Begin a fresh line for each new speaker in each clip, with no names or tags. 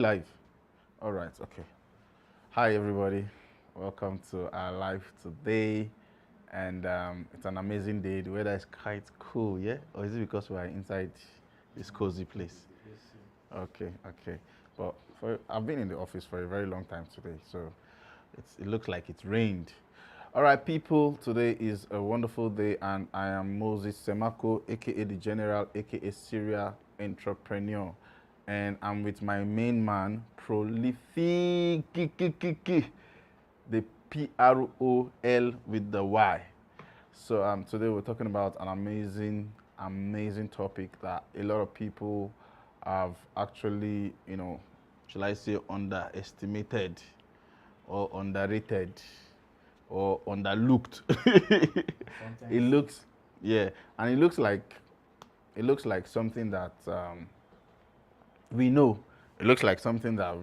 Live. All right. Okay. Hi, everybody. Welcome to our live today. And it's an amazing day. The weather is quite cool, yeah? Or is it because we are inside this cozy place? Okay, okay. But I've been in the office for a very long time today, so it looks like it rained. All right, people, today is a wonderful day, and I am Moses Semako, aka the General, aka Syria Entrepreneur. And I'm with my main man, Prolific, the Prol with the Y. So today we're talking about an amazing topic that a lot of people have actually, shall I say, underestimated or underrated or underlooked. It
Sometimes
looks, yeah, and it looks like something that we know. It looks like something that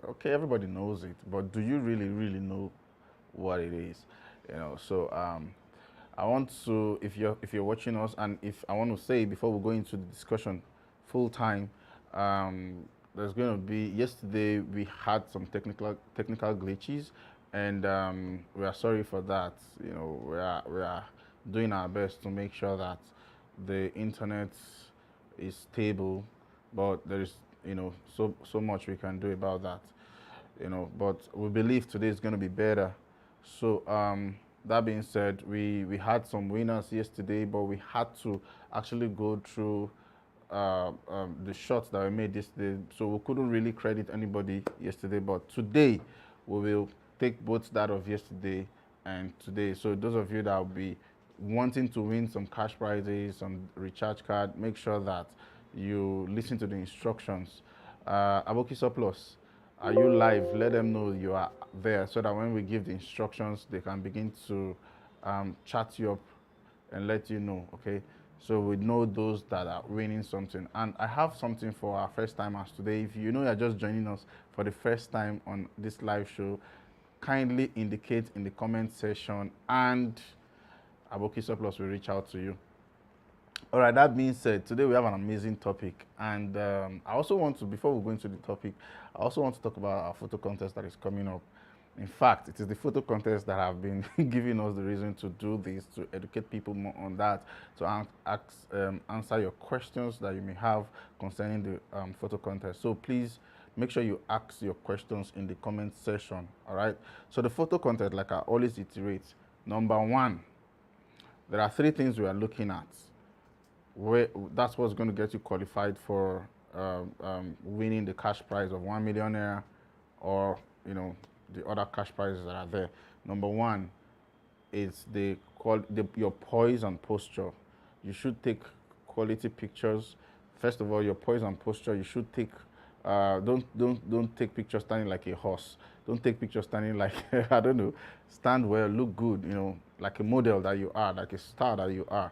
okay, everybody knows it, but do you really know what it is? So I want to, if you're watching us, and if I want to say before we go into the discussion full time, there's going to be, yesterday we had some technical glitches, and we are sorry for that. We are doing our best to make sure that the internet is stable, but there is, so much we can do about that. But we believe today is going to be better. So that being said, we had some winners yesterday, but we had to actually go through the shots that we made yesterday, so we couldn't really credit anybody yesterday. But today, we will take both that of yesterday and today. So those of you that will be wanting to win some cash prizes, some recharge card, make sure that you listen to the instructions. Aboki Surplus, are you live? Let them know you are there, so that when we give the instructions, they can begin to chat you up and let you know, okay? So we know those that are winning something. And I have something for our first timers today. If you know you're just joining us for the first time on this live show, kindly indicate in the comment section, and Aboki Surplus will reach out to you. All right, that being said, today we have an amazing topic. And I also want to, before we go into the topic, I also want to talk about our photo contest that is coming up. In fact, it is the photo contest that have been giving us the reason to do this, to educate people more on that, to answer your questions that you may have concerning the photo contest. So please make sure you ask your questions in the comment section. All right. So the photo contest, like I always iterate, number one, there are three things we are looking at. That's what's going to get you qualified for winning the cash prize of 1 million naira, or the other cash prizes that are there. Number one is your poise and posture. You should take quality pictures. First of all, your poise and posture. You should take. Don't take pictures standing like a horse. Don't take pictures standing like I don't know. Stand well, look good. Like a model that you are, like a star that you are.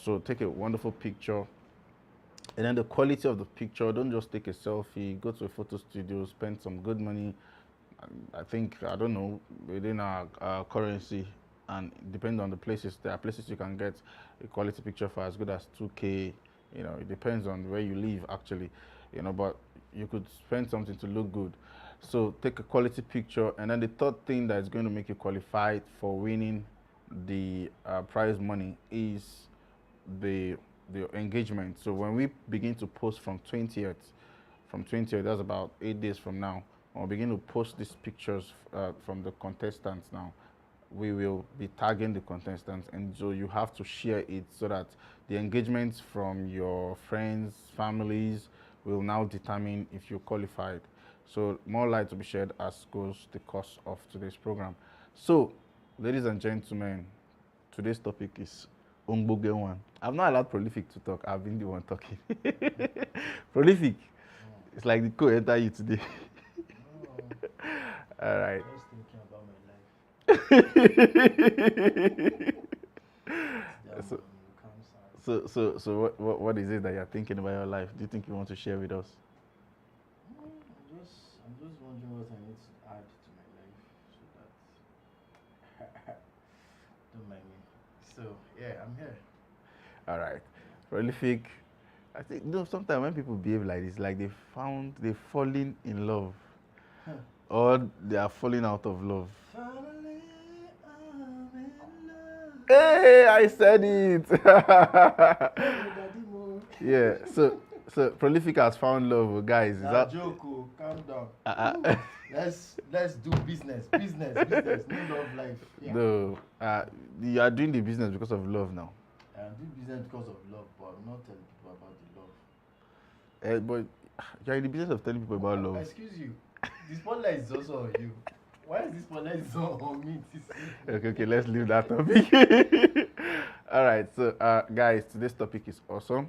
So take a wonderful picture. And then the quality of the picture, don't just take a selfie, go to a photo studio, spend some good money. I think, I don't know, within our currency, and depending on the places, there are places you can get a quality picture for as good as 2K. It depends on where you live, actually. But you could spend something to look good. So take a quality picture. And then the third thing that is going to make you qualified for winning the prize money is the the engagement. So when we begin to post from 20th, that's about 8 days from now, when we begin to post these pictures from the contestants now, we will be tagging the contestants, and so you have to share it so that the engagements from your friends, families will now determine if you're qualified. So more light to be shed as goes the course of today's program. So, ladies and gentlemen, today's topic is Ongboge one. I've not allowed Prolific to talk. I've been the one talking. Prolific, it's like the co enter you today.
no,
All right.
just thinking about my life. That
so,
comes out.
so what is it that you're thinking about your life? Do you think you want to share with us?
I'm just wondering what I need to add to my life so that don't mind me. So yeah, I'm here.
All right. Prolific, I think sometimes when people behave like this, like they're falling in love, or they are falling out of love.
Finally, I'm in love.
Hey, I said it.
Hey, Daddy Mo.
Yeah. So Prolific has found love, guys. Is
Nah,
that?
joke, oh, calm down.
Uh,
Let's do business. No love life. Yeah.
no. You are doing the business because of love now.
I'm doing business because of love, but I'm not telling people about the love.
But you're in the business of telling people about love.
Excuse you. The spotlight is also on you. Why is this spotlight is on me?
Okay, let's leave that topic. All right, so guys, today's topic is awesome.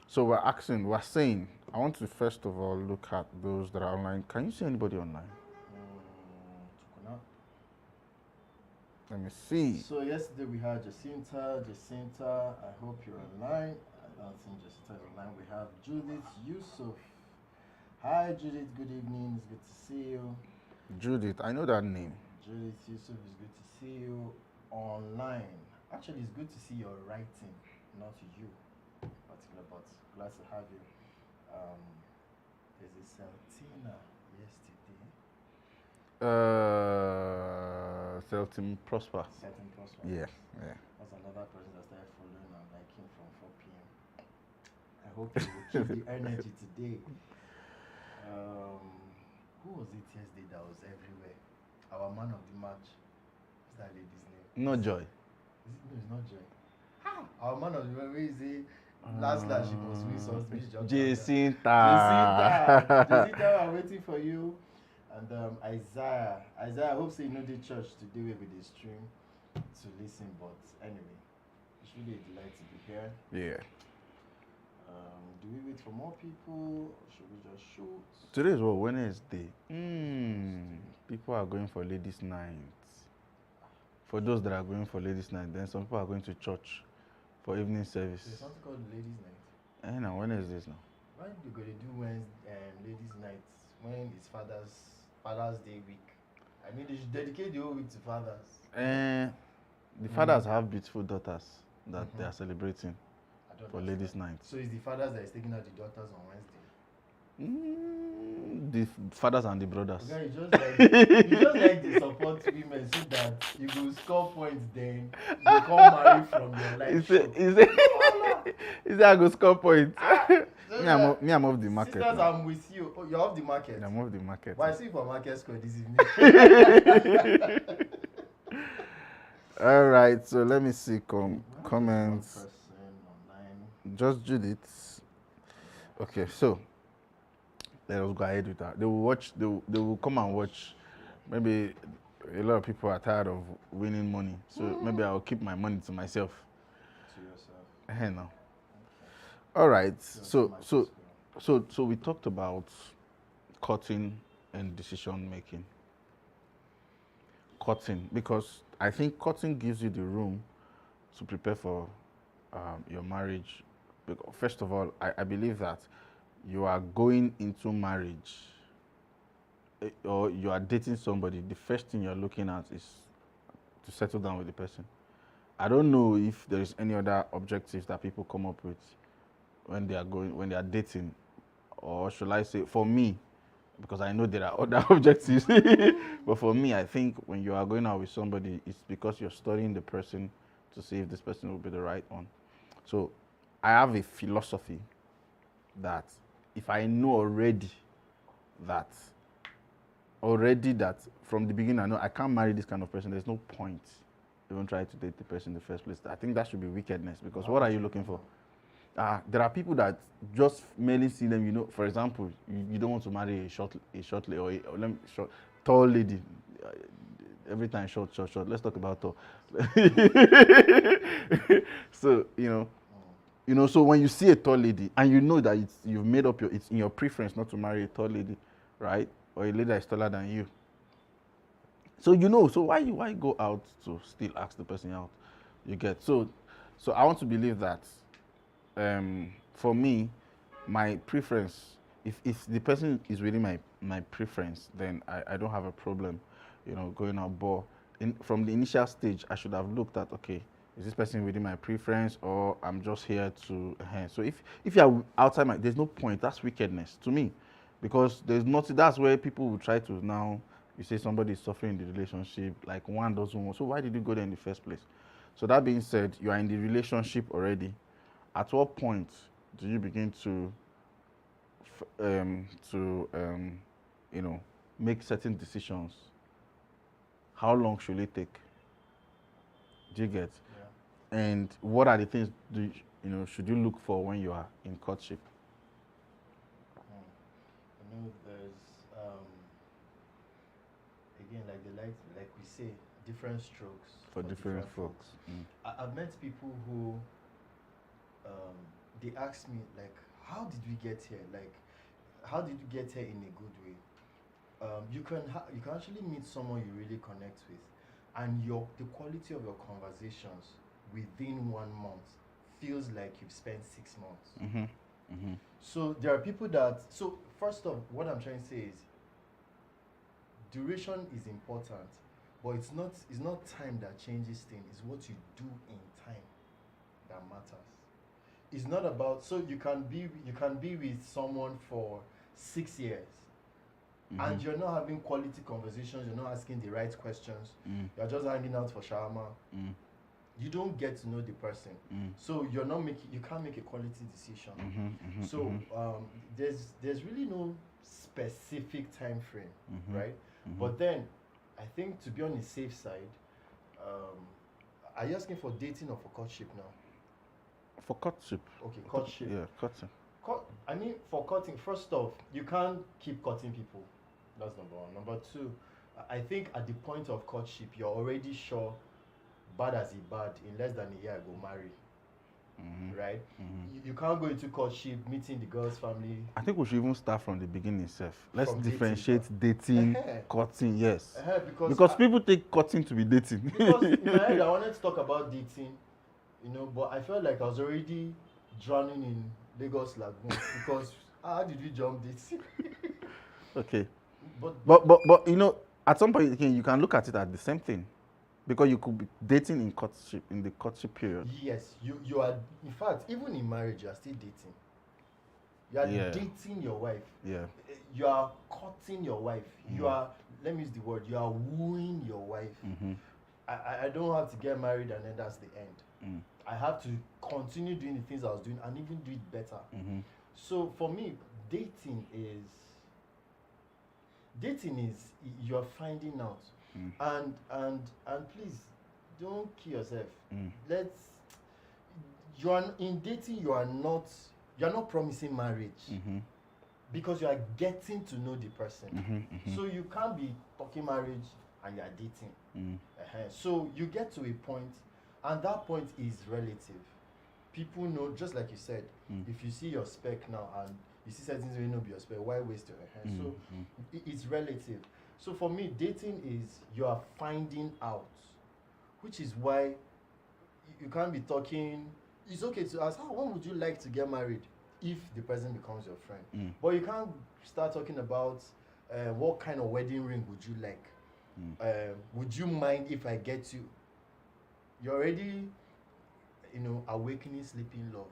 So we're saying, I want to first of all look at those that are online. Can you see anybody online? Let me see.
So yesterday we had Jacinta. I hope you're online. I don't think Jacinta is online. We have Judith Yusuf. Hi Judith, good evening. It's good to see you.
Judith, I know that name.
Judith Yusuf, it's good to see you online. Actually, it's good to see your writing, not you in particular, but glad to have you. There's a Celtina yesterday.
Celtin Prosper.
Certain Prosper.
Yeah.
That's another person that started following and liking from 4 p.m. I hope you will keep the energy today. Who was it yesterday that was everywhere? Our man of the match. What's that lady's name?
No Joy.
No, it's not Joy. How? Our man of the match, where is he? Last she must win something.
Jacinta.
Jacinta, I'm waiting for you. And Isaiah, I hope so you know the church today will be the stream to listen, but anyway, it's really a delight to be here.
Yeah.
Do we wait for more people or should we just shoot?
Today is what, Wednesday? People are going for ladies' night. For those that are going for ladies' night, then some people are going to church for evening service.
There's something called ladies' night.
Now Wednesdays now.
Why are you going to do ladies' night when it's Father's Day week? I mean, they should dedicate the whole week to fathers.
The fathers have beautiful daughters that they are celebrating for
understand.
ladies' night.
So it's the fathers that is taking out the daughters on Wednesday?
The fathers and the brothers.
Okay, you just like to support women so that you will score points, then you come marry from your life.
Is that I go score points? Me, I'm off the market.
Sisters,
now.
I'm with you. Oh, you're off the market.
I'm off the market.
But I see for market score this evening.
All right, so let me see comments. Just Judith. Okay, so let us go ahead with that. They will watch. They will come and watch. Maybe a lot of people are tired of winning money, so maybe I'll keep my money to myself.
To yourself.
No. All right. So we talked about cutting and decision making. Cutting, because I think cutting gives you the room to prepare for your marriage. Because first of all, I believe that you are going into marriage or you are dating somebody, the first thing you're looking at is to settle down with the person. I don't know if there is any other objectives that people come up with when they are dating, or should I say, for me, because I know there are other objectives, but for me, I think when you are going out with somebody, it's because you're studying the person to see if this person will be the right one. So I have a philosophy that if I know already that from the beginning I know I can't marry this kind of person, there's no point even try to date the person in the first place. I think that should be wickedness, because what are you looking for? There are people that just merely see them, for example, you don't want to marry a short lady or tall lady. Every time short. Let's talk about tall. So, so when you see a tall lady and you know that you've made up it's in your preference not to marry a tall lady, right? Or a lady that is taller than you. So so why go out to still ask the person out? You get so I want to believe that for me, my preference, if the person is really my preference, then I don't have a problem, going out. But from the initial stage, I should have looked at, okay, Is this person within my preference, or I'm just here to? So if you're outside my, there's no point. That's wickedness to me, because there's nothing. That's where people will try to now. You say somebody is suffering in the relationship, like one doesn't want. So why did you go there in the first place? So that being said, you are in the relationship already. At what point do you begin to, to you know, make certain decisions? How long should it take? Do you get?
Yeah.
And what are the things should you look for when you are in courtship?
You know, there's again, like we say, different strokes
For different folks.
I've met people who they ask me like, how did we get here? Like, how did you get here in a good way? You can actually meet someone you really connect with, and the quality of your conversations within 1 month feels like you've spent 6 months. So there are people that. So first off, what I'm trying to say is, duration is important, but it's not time that changes things. It's what you do in time that matters. It's not about, so you can be with someone for 6 years, and you're not having quality conversations. You're not asking the right questions. You're just hanging out for shawarma. You don't get to know the person, so you can't make a quality decision. So there's really no specific time frame, right? But then I think, to be on the safe side, are you asking for dating or for courtship now?
For courtship.
Okay, courtship.
Yeah, courtship.
I mean, for courting, first off, you can't keep courting people. That's number one. Number two, I think at the point of courtship, you're already sure, bad as it bad, in less than a year I go marry. Right? You can't go into courtship, meeting the girl's family.
I think we should even start from the beginning itself. Let's
From
differentiate dating, courting, yes.
Because
people take courting to be dating.
because in my head, I wanted to talk about dating, but I felt like I was already drowning in Lagos Lagoon because how did we jump this?
Okay.
But
at some point again, you can look at it as the same thing, because you could be dating in the courtship period.
yes, you are. In fact, even in marriage, you are still dating. You are dating your wife.
Yeah.
You are courting your wife. You are. Let me use the word. You are wooing your wife. I don't have to get married and then that's the end. I have to continue doing the things I was doing and even do it better. So for me, dating is you're finding out, and please don't kill yourself. In dating, you're not promising marriage, because you are getting to know the person. So you can't be talking marriage and you are dating. So you get to a point, and that point is relative. People know, just like you said, if you see your spec now and you see certain things may not be your spec, why waste your hand? So it's relative. So for me, dating is you are finding out, which is why you can't be talking. It's okay to ask, when would you like to get married, if the person becomes your friend. But you can't start talking about what kind of wedding ring would you like. Would you mind if I get you? You're already, awakening sleeping love.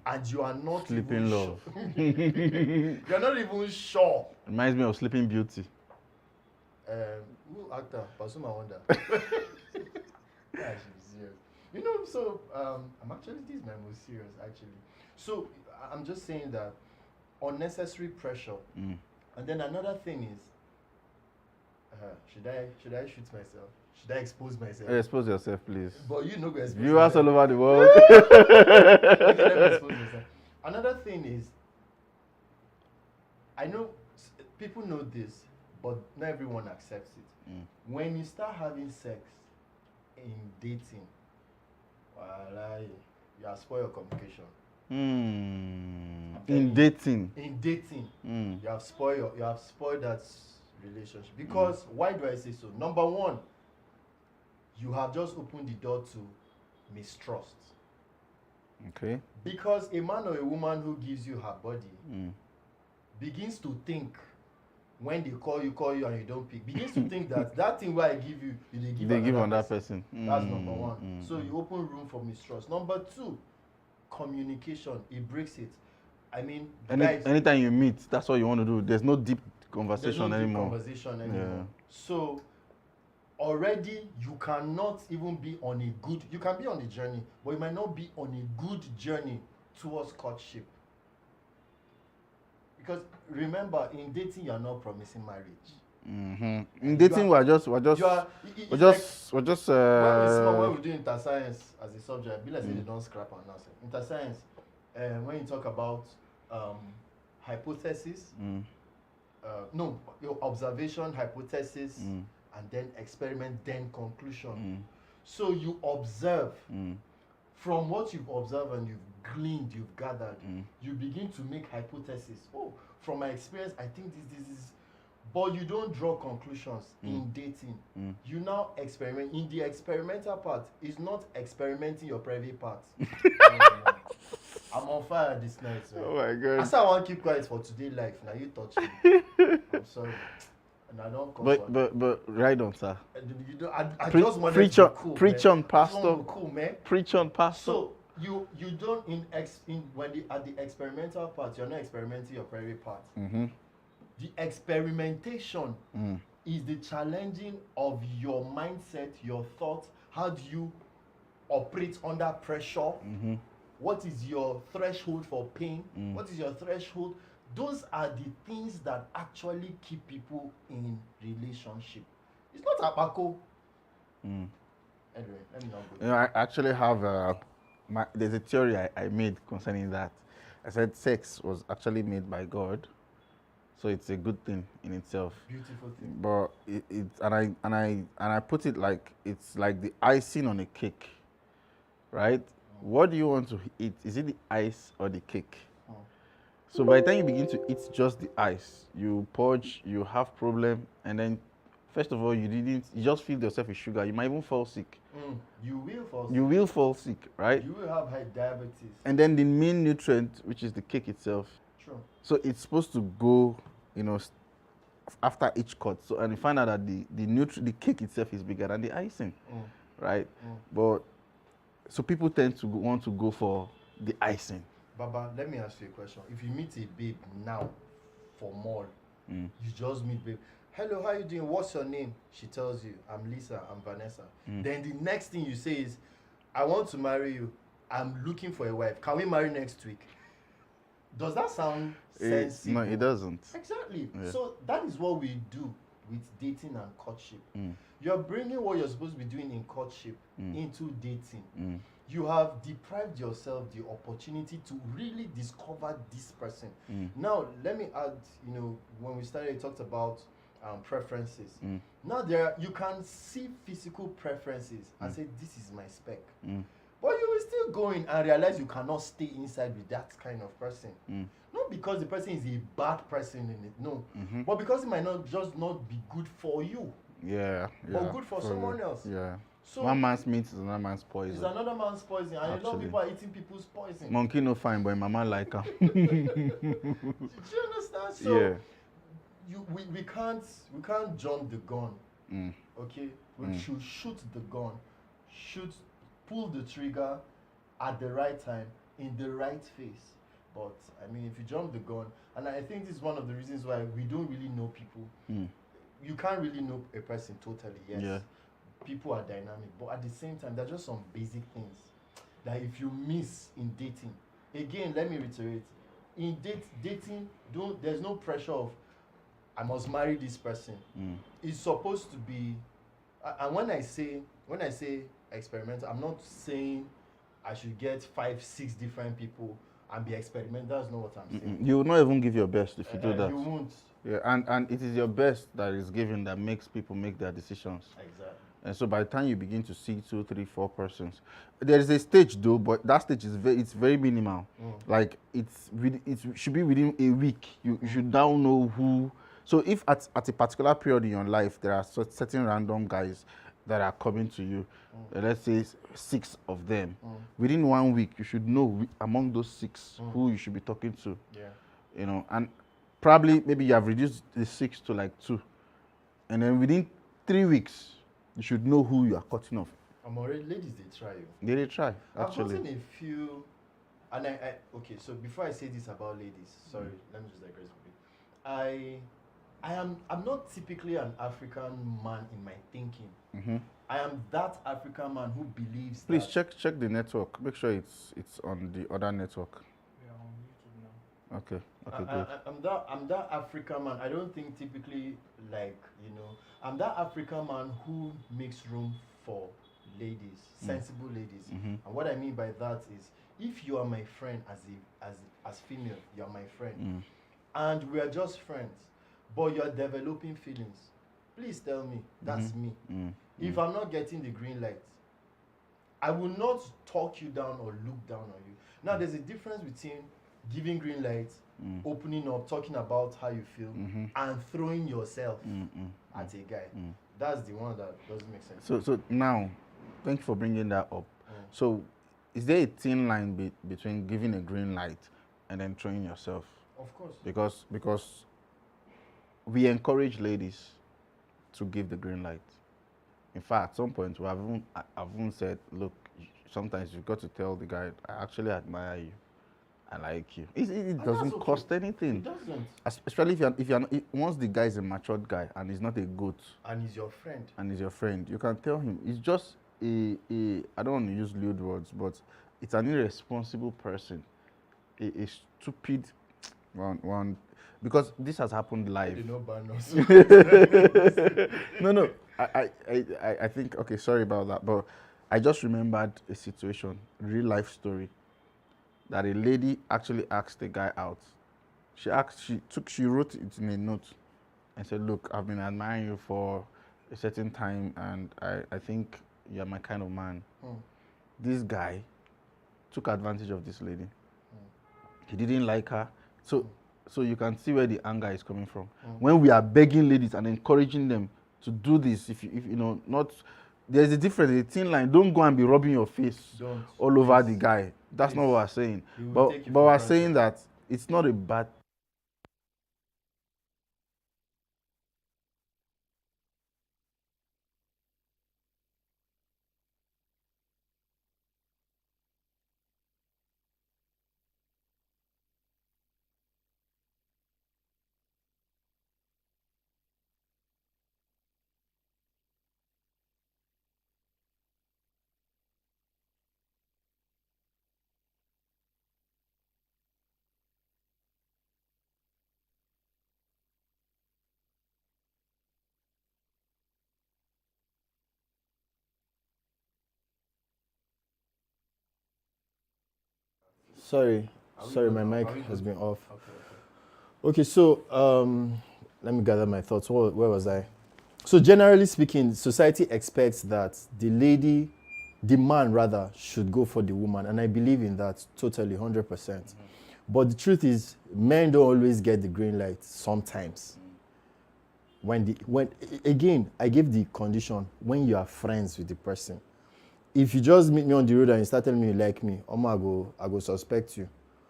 And you are not
Sleeping love.
You're not even sure.
Reminds me of Sleeping Beauty.
Who actor? Pasuma Wonder. Yeah, she's serious. So I'm actually, this is my most serious actually. So I'm just saying that unnecessary pressure. And then another thing is, should I shoot myself? Should I expose myself?
Expose yourself, please.
But go expose
Viewers all over the world.
Okay, let me expose myself. Another thing is, I know people know this, but not everyone accepts it. When you start having sex in dating, you are spoiled communication.
In dating.
In dating, you have spoiled that relationship. Because why do I say so? Number one, you have just opened the door to mistrust.
Okay.
Because a man or a woman who gives you her body begins to think when they call you and you don't pick, begins to think that thing where I give you, they give
on that
person.
person.
That's number one. So you open room for mistrust. Number two, communication. It breaks it. I mean, guys,
anytime you meet, that's what you want to do. There's no deep conversation
there's no
anymore.
deep conversation anymore. So already you cannot even be on a good, you can be on a journey, but you might not be on a good journey towards courtship. Because remember, in dating, you are not promising marriage.
In dating, we're just
When we do inter-science as a subject, be like say they don't scrap and answer. Inter-science, when you talk about hypothesis, your observation, hypothesis, and then experiment, then conclusion. So you observe. From what you've observed and you've gleaned, you've gathered, you begin to make hypotheses. Oh, from my experience, I think this is. But you don't draw conclusions in dating. You now experiment. In the experimental part, it's not experimenting your private part. I'm on fire this night. So.
Oh my God.
I said I want to keep quiet for today life. Now you touch me. I'm sorry. And I don't
but right on, sir.
I just wanted to be cool,
preach
man.
on, pastor.
Cool, man.
Preach on, pastor.
So you don't at the experimental part, you're not experimenting your private part. The experimentation is the challenging of your mindset, your thoughts. How do you operate under pressure? What is your threshold for pain? What is your threshold? Those are the things that actually keep people in relationship. It's not apako. Anyway, let me not go.
I actually have there's a theory I made concerning that. I said sex was actually made by God, so it's a good thing in itself.
Beautiful thing.
But I put it like it's like the icing on a cake, right? What do you want to eat? Is it the ice or the cake? So by the time you begin to eat just the ice, you purge, you have problem, and then first of all you just feed yourself with sugar. You might even fall sick.
You will fall sick.
You will fall sick, right?
You will have high diabetes.
And then the main nutrient, which is the cake itself.
True.
So it's supposed to go, after each cut. So and you find out that the cake itself is bigger than the icing, right? But so people tend to want to go for the icing.
Baba, let me ask you a question. If you meet a babe now for mall, you just meet babe. Hello, how you doing? What's your name? She tells you, I'm Lisa, I'm Vanessa. Then the next thing you say is, I want to marry you. I'm looking for a wife. Can we marry next week? Does that sound sensible?
No, it doesn't.
Exactly. Yeah. So that is what we do with dating and courtship. You're bringing what you're supposed to be doing in courtship into dating. You have deprived yourself the opportunity to really discover this person. Now, let me add, when we started, we talked about preferences. Now, you can see physical preferences and say, this is my spec. But you will still go in and realize you cannot stay inside with that kind of person. Not because the person is a bad person in it, no. But because it might not be good for you.
Yeah.
But good for someone else.
Yeah.
So
one man's meat is another man's poison.
It's another man's poison, and a lot of people are eating people's poison.
Monkey no fine, but mama like him.
Do you understand? So we can't jump the gun. Okay, we should shoot the gun, pull the trigger at the right time in the right phase. But I mean, if you jump the gun, and I think this is one of the reasons why we don't really know people. You can't really know a person totally. Yes. Yeah. People are dynamic, but at the same time, there are just some basic things that if you miss in dating, again, let me reiterate, in dating, there's no pressure of I must marry this person. It's supposed to be, and when I say experimental, I'm not saying I should get 5-6 different people and be experimental. That's not what I'm saying.
You will not even give your best if you do that.
You won't.
Yeah, and it is your best that is given that makes people make their decisions.
Exactly.
And so by the time you begin to see 2, 3, 4 persons, there is a stage though, but that stage is very minimal. Like it should be within a week. You should now know who. So if at a particular period in your life there are certain random guys that are coming to you, let's say 6 of them, within 1 week you should know among those 6 who you should be talking to.
Yeah.
And probably maybe you have reduced the 6 to like 2, and then within 3 weeks, you should know who you are cutting off.
I'm already ladies. They try you.
They try actually.
I've gotten a few, and I okay. So before I say this about ladies, sorry, let me just digress a bit. I'm not typically an African man in my thinking.
Mm-hmm.
I am that African man who believes.
Please
that
check the network. Make sure it's on the other network.
We are on YouTube now.
Okay, good.
I'm that African man. I don't think typically like I'm that African man who makes room for ladies, sensible ladies.
Mm-hmm.
And what I mean by that is, if you are my friend as female, you are my friend, and we are just friends, but you are developing feelings. Please tell me that's me. If I'm not getting the green light, I will not talk you down or look down on you. Now, there's a difference between giving green light, opening up, talking about how you feel, and throwing yourself at a guy. That's the one that doesn't make sense.
So now, thank you for bringing that up. So, is there a thin line between giving a green light and then throwing yourself?
Of course.
Because we encourage ladies to give the green light. In fact, at some point, I've even said, look, sometimes you've got to tell the guy, I actually admire you. I like you. It doesn't cost anything.
It doesn't.
Especially if you're once the guy is a matured guy and he's not a goat.
And he's your friend.
You can tell him. It's just I don't want to use lewd words, but it's an irresponsible person. A stupid one. Because this has happened live.
They don't ban us.
No. I think, okay, sorry about that, but I just remembered a situation, real life story, that a lady actually asked the guy out. She wrote it in a note and said, look, I've been admiring you for a certain time, and I think you're my kind of man. This guy took advantage of this lady. He didn't like her. So you can see where the anger is coming from. When we are begging ladies and encouraging them to do this, if not, there's a difference, a thin line. Don't go and be rubbing your face all over the guy. That's not what we're saying. But we're saying that it's not a bad.
Sorry, my mic has been off. Okay, so let me gather my thoughts. Where was I? So generally speaking, society expects that the man rather, should go for the woman, and I believe in that totally, 100%. But the truth is, men don't always get the green light sometimes. When again, I give the condition when you are friends with the person. If you just meet me on the road and you start telling me you like me, I go suspect you.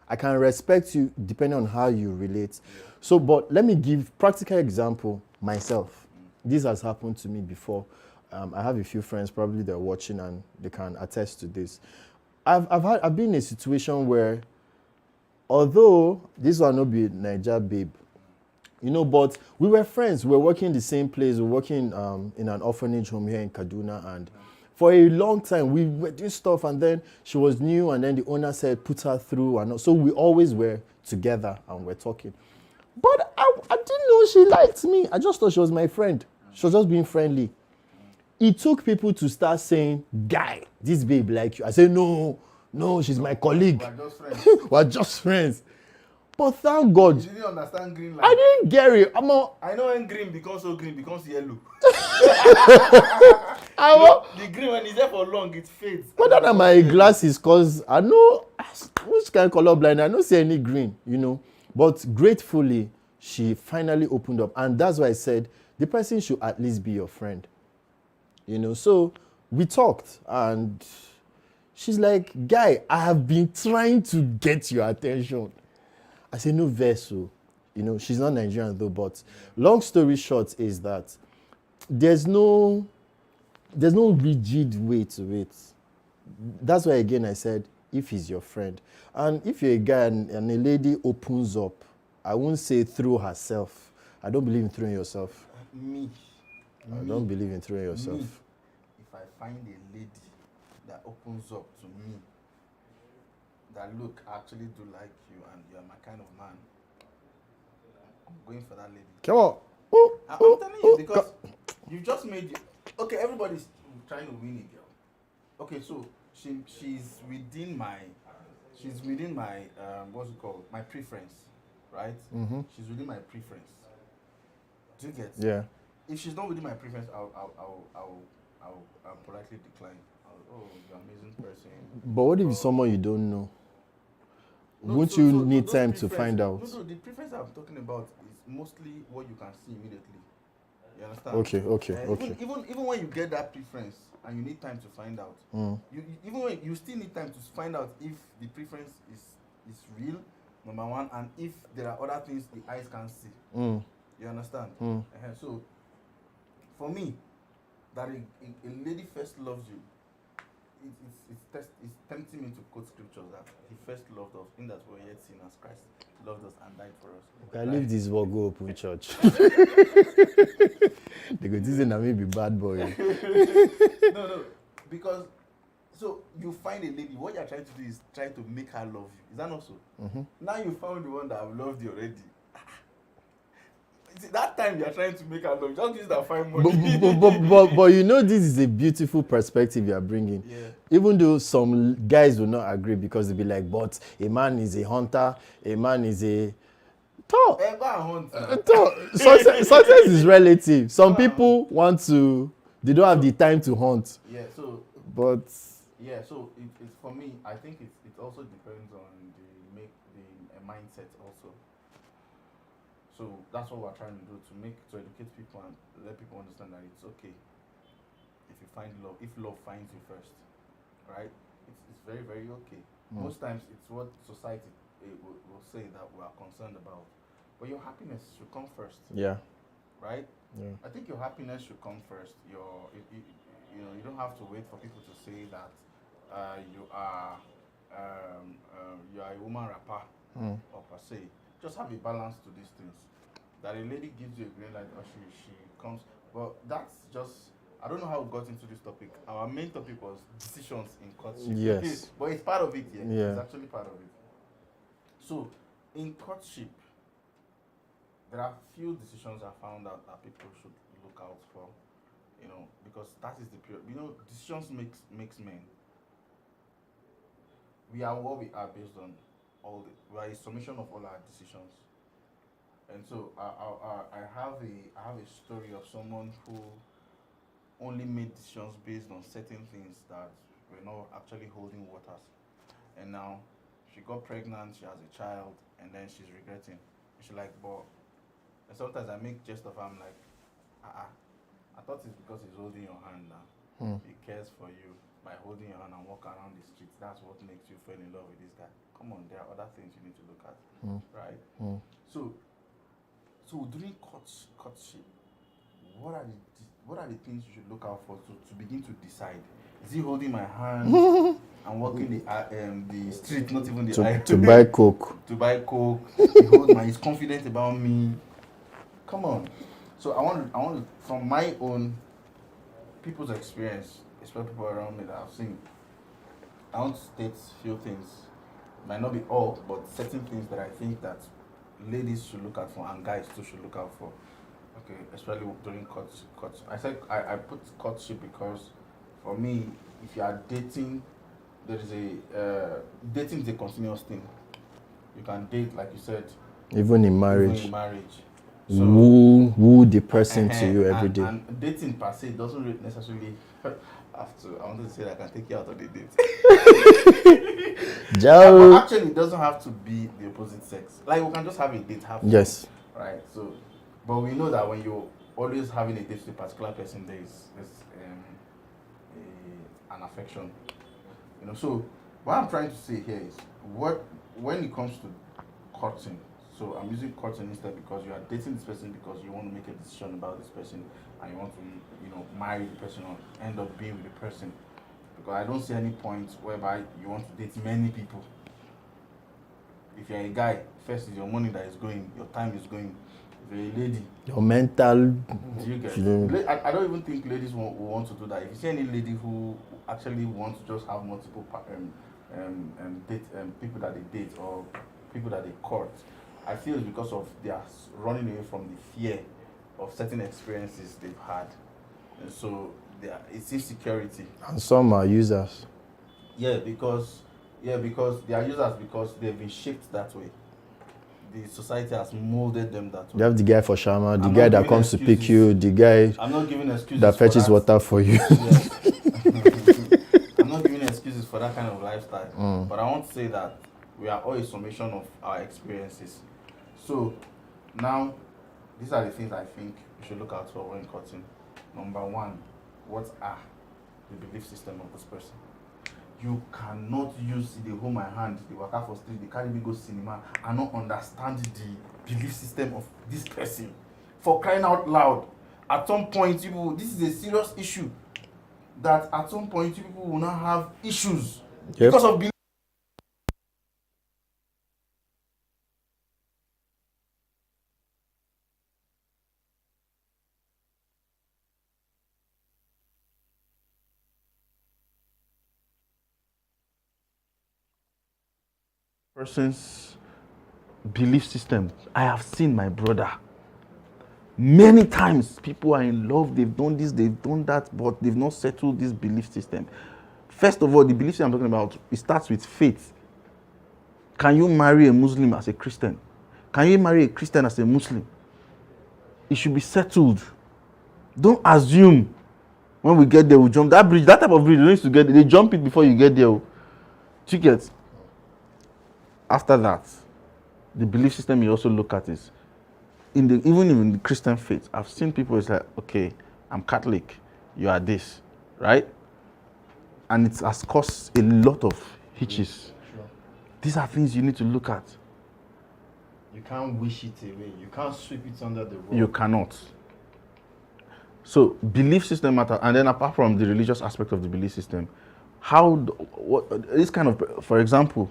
I can respect you depending on how you relate. So, but let me give practical example myself. This has happened to me before. I have a few friends, probably they're watching and they can attest to this. I've been in a situation where, although this will not be a Niger babe, but we were friends. We were working in the same place. We were working in an orphanage home here in Kaduna, and for a long time, we were doing stuff, and then she was new, and then the owner said, put her through. And so we always were together and we're talking. But I didn't know she liked me. I just thought she was my friend. She was just being friendly. It took people to start saying, guy, this babe like you. I said, no, she's my colleague.
We're just friends.
We're just friends. But thank God.
You didn't understand green light.
I didn't get it.
I know when green becomes yellow. The green, when it's there for long, it fades.
Whether than my glasses, because I know which kind of colorblind, I don't see any green, But gratefully, she finally opened up. And that's why I said, the person should at least be your friend. So we talked, and she's like, guy, I have been trying to get your attention. I said, no vessel. she's not Nigerian though, but long story short is that there's no rigid way to it. That's why again I said if he's your friend, and if you're a guy and a lady opens up, I won't say through herself. I don't believe in throwing yourself. I don't believe in throwing yourself.
Me, if I find a lady that opens up to me, that look, I actually do like you and you're my kind of man, I'm going for that lady.
Come on.
I'm telling you, because you just made it. Okay, everybody's trying to win a girl. Okay, so she's within my what's it called? My preference, right?
Mm-hmm.
She's within my preference. Do you get?
Yeah.
If she's not within my preference, I'll politely decline. Oh, you're an amazing person.
But what if it's someone you don't know? Won't you need time to find out?
No, the preference I'm talking about is mostly what you can see immediately. You understand?
Okay.
Even when you get that preference and you need time to find out, even when you still need time to find out if the preference is real, number one, and if there are other things the eyes can't see. You understand? So, for me, that a lady first loves you, it's tempting me to quote scriptures that he first loved us, in that we were yet sinners, Christ loved us and died for us.
I leave this work, go open church. They go this and maybe bad boy.
No, because so you find a lady, what you're trying to do is try to make her love you. Is that not so? Now you found the one that have loved you already. That time you're trying to make her love, just use that fine money.
But this is a beautiful perspective you're bringing.
Yeah.
Even though some guys will not agree because they'll be like, but a man is a hunter, a man is a... Success is relative. Some people they don't have the time to hunt.
Yeah, so...
But...
Yeah, so it's for me, I think it also depends on the mindset also. So that's what we're trying to do, to educate people and let people understand that it's okay if you find love, if love finds you first, right? It's very, very okay. Most times it's what society will say that we are concerned about, but your happiness should come first.
Yeah.
Right?
Yeah.
I think your happiness should come first. You don't have to wait for people to say that you are a woman rapper or per se. Just have a balance to these things. That a lady gives you a green light or she comes, but that's just, I don't know how we got into this topic. Our main topic was decisions in courtship.
Yes.
But it's part of it, yeah.
Yeah.
It's actually part of it. So in courtship, there are few decisions I found out that people should look out for, because that is the period. Decisions makes men. We are what we are based on we are a summation of all our decisions. And so I have a story of someone who only made decisions based on certain things that were not actually holding waters. And now she got pregnant, she has a child, and then she's regretting. She's like, but and sometimes I make jest of her, I'm like, I thought it's because he's holding your hand now. He cares for you by holding your hand and walk around the streets. That's what makes you fall in love with this guy. Come on, there are other things you need to look at, right? So during courtship, what are the things you should look out for to begin to decide? Is he holding my hand and walking the street, not even the aisle?
To buy coke.
To buy coke. He's confident about me. Come on. So I want to, from my own people's experience, especially people around me that I've seen, I want to state few things. Might not be all, but certain things that I think that ladies should look out for and guys too should look out for. Okay, especially during courtship. I said I put courtship because for me, if you are dating, there is dating is a continuous thing. You can date, like you said,
even in marriage.
So,
woo the person to you every day.
And dating per se doesn't really necessarily have to. I wanted to say that I can take you out on a date. But actually, it doesn't have to be the opposite sex. Like we can just have a date.
Yes.
Right. So, but we know that when you're always having a date with a particular person, there's an affection. So what I'm trying to say here is when it comes to courting, So I'm using courting instead because you are dating this person because you want to make a decision about this person and you want to, marry the person or end up being with the person. Because I don't see any point whereby you want to date many people. If you're a guy, first is your money that is going, your time is going. If you're a lady,
your mental.
do you get? I don't even think ladies will want to do that. If you see any lady who actually wants to just have multiple date people that they date or people that they court, I feel it's because of they are running away from the fear of certain experiences they've had, and so it's insecurity.
And some are users.
Because they are users because they've been shaped that way. The society has molded them that way.
You have the guy for Shama, the guy that comes to pick you, the guy
I'm not giving excuses
that fetches water for you.
Yes. I'm not giving excuses for that kind of lifestyle. But I want to say that we are all a summation of our experiences. So now, these are the things I think you should look out for when courting. Number one, what are the belief system of this person? You cannot use the hold my hand, the waka for street, the carry me go cinema, and not understand the belief system of this person. For crying out loud, at some point, this is a serious issue. That at some point, you people will not have issues because of belief. Person's belief system. I have seen my brother many times. People are in love, they've done this, they've done that, but they've not settled this belief system. First of all, the belief system I'm talking about, it starts with faith. Can you marry a Muslim as a Christian? Can you marry a Christian as a Muslim? It should be settled. Don't assume when we get there we'll jump that bridge. That type of bridge, you need to get there. They jump it before you get there. Tickets. After that, the belief system you also look at is even in the Christian faith. I've seen people, it's like, okay, I'm Catholic, you are this, right? And it has caused a lot of hitches.
Sure.
These are things you need to look at.
You can't wish it away. You can't sweep it under the rug.
You cannot. So belief system matter, and then apart from the religious aspect of the belief system, this kind of, for example,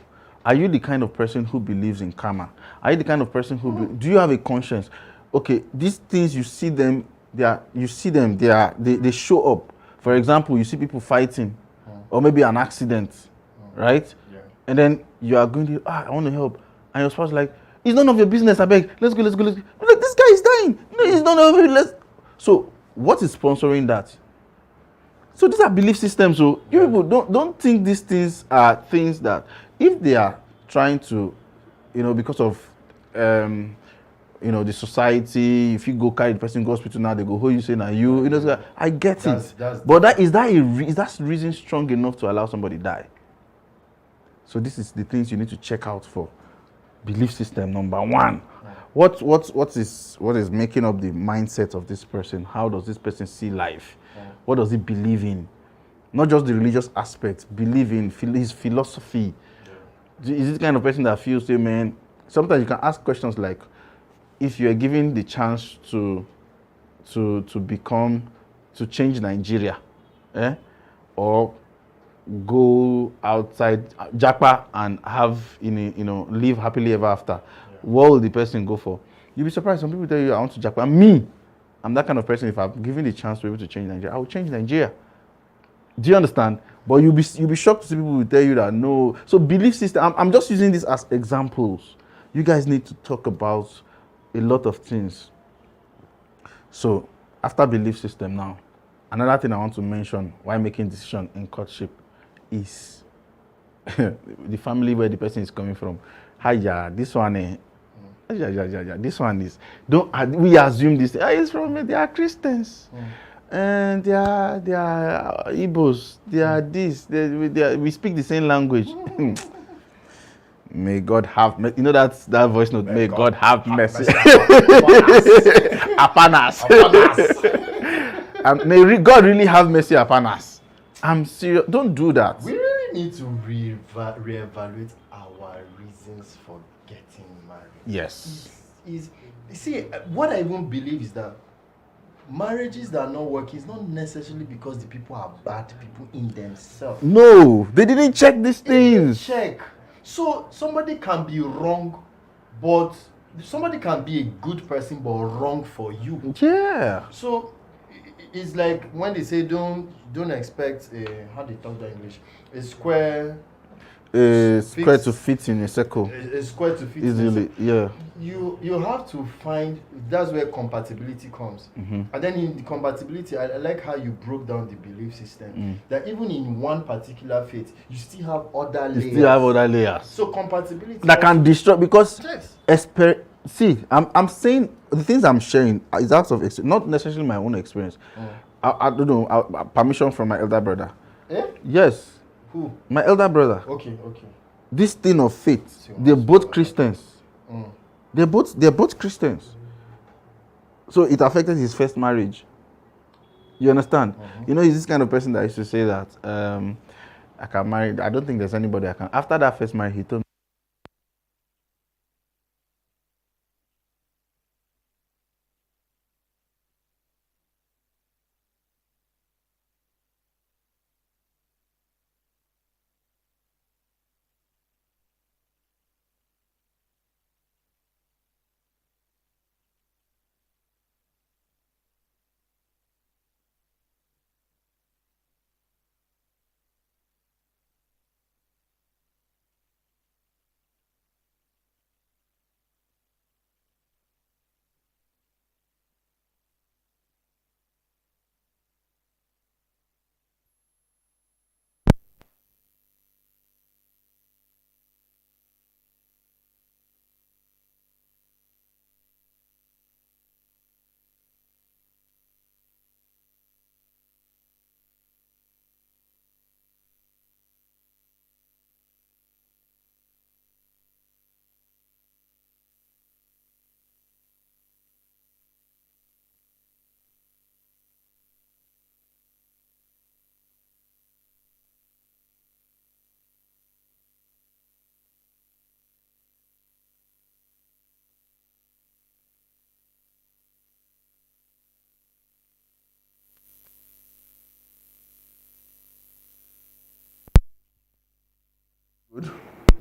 are you the kind of person who believes in karma? Are you the kind of person who do you have a conscience? Okay, these things you see them, they show up. For example, you see people fighting, or maybe an accident, right?
Yeah.
And then you are going to, I want to help, and your spouse is like, it's none of your business. I beg, let's go. Like, this guy is dying. No, it's none of it. So what is sponsoring that? So these are belief systems. So you people don't think these things are things that, if they are trying to, because of, the society, if you go carry the person to hospital now, they go, who you say now you, I get it. But is that reason strong enough to allow somebody die? So this is the things you need to check out for. Belief system number one. What is making up the mindset of this person? How does this person see life? What does he believe in? Not just the religious aspect, believe in his philosophy. Is this the kind of person that feels, say, man, sometimes you can ask questions like, if you're given the chance to change Nigeria, or go outside Japa and have live happily ever after, what will the person go for? You'll be surprised. Some people tell you, I want to Japa. I'm that kind of person. If I'm given the chance to be able to change Nigeria, I will change Nigeria. Do you understand? But you'll be shocked to see people who tell you that no. So belief system, I'm just using this as examples. You guys need to talk about a lot of things. So after belief system now, another thing I want to mention while making decision in courtship is the family where the person is coming from. This one, this one is, we assume this, it's from, they are Christians. And they are Igbos, they are this, we speak the same language. May God have mercy. That voice note, may God have mercy. Upon us. May God really have mercy upon us. I'm serious. Don't do that.
We really need to reevaluate our reasons for getting married.
Yes.
is see, what I even believe is that marriages that are not working is not necessarily because the people are bad people in themselves.
No, they didn't check these
They didn't
things.
check. So somebody can be wrong, but somebody can be a good person but wrong for you.
Yeah.
So it's like when they say don't expect a, how they talk that English, a square
Square to fit in a circle
a square to fit in a
easily. Yeah.
you have to find, that's where compatibility comes. And then in the compatibility, I like how you broke down the belief system, that even in one particular faith you still have other layers.
You still have other layers
So compatibility
that can destroy, because
yes.
see, I'm saying the things I'm sharing is out of not necessarily my own experience. I don't know, permission from my elder brother. Yes.
Who?
My elder brother.
Okay.
This thing of faith,
So
they're both Christians. They're both Christians. So it affected his first marriage. You understand? You know, he's this kind of person that used to say that I can marry. I don't think there's anybody I can. After that first marriage, he told me.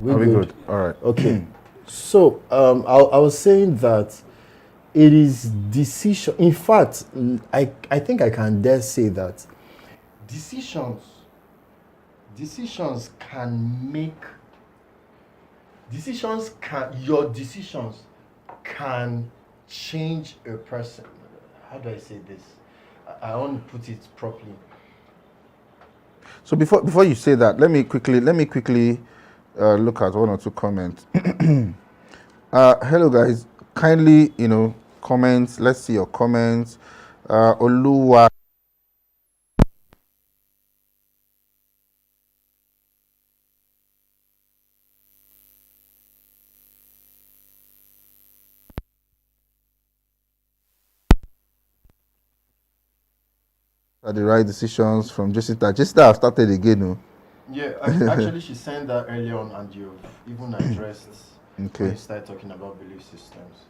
We're
Are we good? All right.
Okay. So I was saying that it is decision. In fact, I think I can dare say that decisions can make your decisions can change a person. How do I say this? I want to put it properly.
So before you say that, let me quickly look at one or two comments. Hello guys, kindly comments. Let's see your comments. Oluwa. Are the right decisions from Jessica? Jessica have started again, no?
Yeah, actually, she sent that earlier on, and you've even addressed when you start talking about belief systems.